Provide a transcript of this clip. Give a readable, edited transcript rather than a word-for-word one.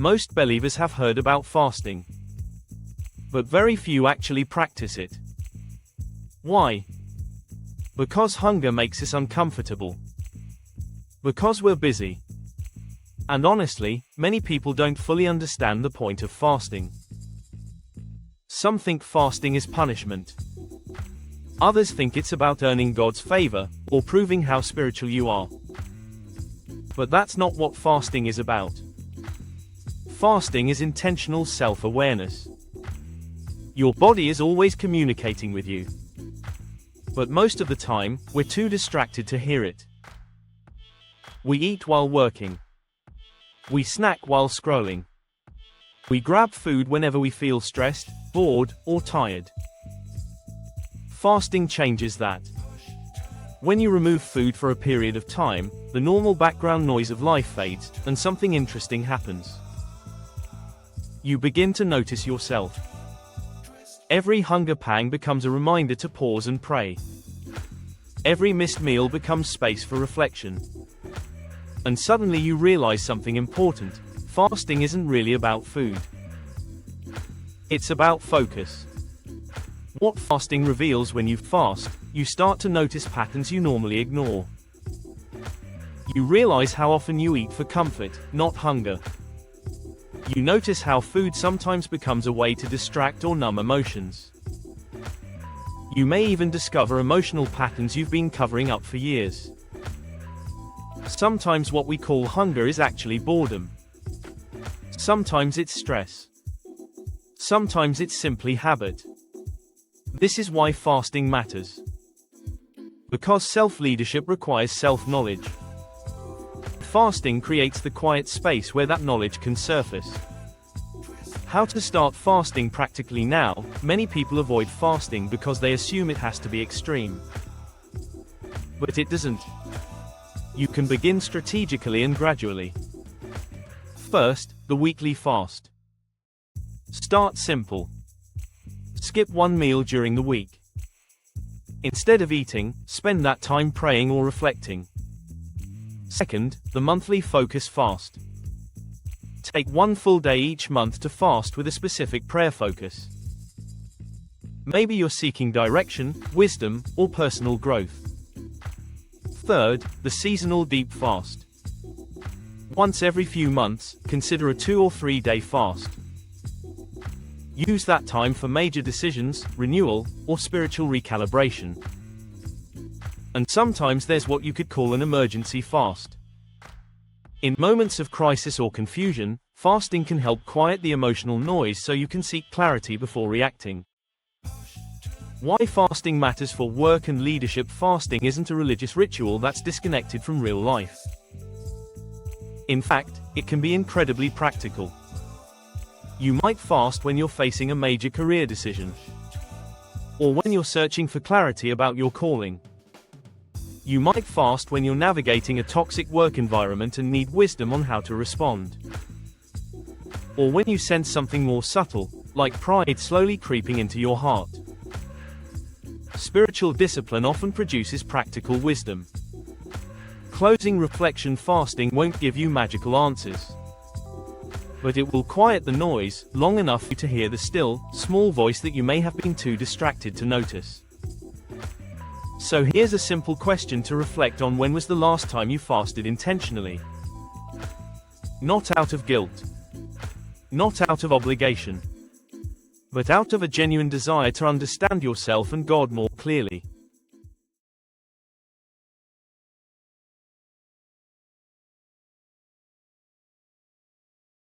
Most believers have heard about fasting, but very few actually practice it. Why? Because hunger makes us uncomfortable. Because we're busy. And honestly, many people don't fully understand the point of fasting. Some think fasting is punishment. Others think it's about earning God's favor, or proving how spiritual you are. But that's not what fasting is about. Fasting is intentional self-awareness. Your body is always communicating with you. But most of the time, we're too distracted to hear it. We eat while working. We snack while scrolling. We grab food whenever we feel stressed, bored, or tired. Fasting changes that. When you remove food for a period of time, the normal background noise of life fades, and something interesting happens. You begin to notice yourself. Every hunger pang becomes a reminder to pause and pray. Every missed meal becomes space for reflection. And suddenly you realize something important. Fasting isn't really about food. It's about focus. What fasting reveals: when you fast, you start to notice patterns you normally ignore. You realize how often you eat for comfort, not hunger. You notice how food sometimes becomes a way to distract or numb emotions. You may even discover emotional patterns you've been covering up for years. Sometimes what we call hunger is actually boredom. Sometimes it's stress. Sometimes it's simply habit. This is why fasting matters. Because self-leadership requires self-knowledge. Fasting creates the quiet space where that knowledge can surface. How to start fasting practically now. Many people avoid fasting because they assume it has to be extreme. But it doesn't. You can begin strategically and gradually. First, the weekly fast. Start simple. Skip one meal during the week. Instead of eating, spend that time praying or reflecting. Second, the monthly focus fast. Take one full day each month to fast with a specific prayer focus. Maybe you're seeking direction, wisdom, or personal growth. Third, the seasonal deep fast. Once every few months, consider a 2 or 3 day fast. Use that time for major decisions, renewal, or spiritual recalibration. And sometimes there's what you could call an emergency fast. In moments of crisis or confusion, fasting can help quiet the emotional noise so you can seek clarity before reacting. Why fasting matters for work and leadership. Fasting isn't a religious ritual that's disconnected from real life. In fact, it can be incredibly practical. You might fast when you're facing a major career decision, or when you're searching for clarity about your calling. You might fast when you're navigating a toxic work environment and need wisdom on how to respond. Or when you sense something more subtle, like pride slowly creeping into your heart. Spiritual discipline often produces practical wisdom. Closing reflection. Fasting won't give you magical answers, but it will quiet the noise long enough for you to hear the still, small voice that you may have been too distracted to notice. So here's a simple question to reflect on: when was the last time you fasted intentionally? Not out of guilt. Not out of obligation. But out of a genuine desire to understand yourself and God more clearly.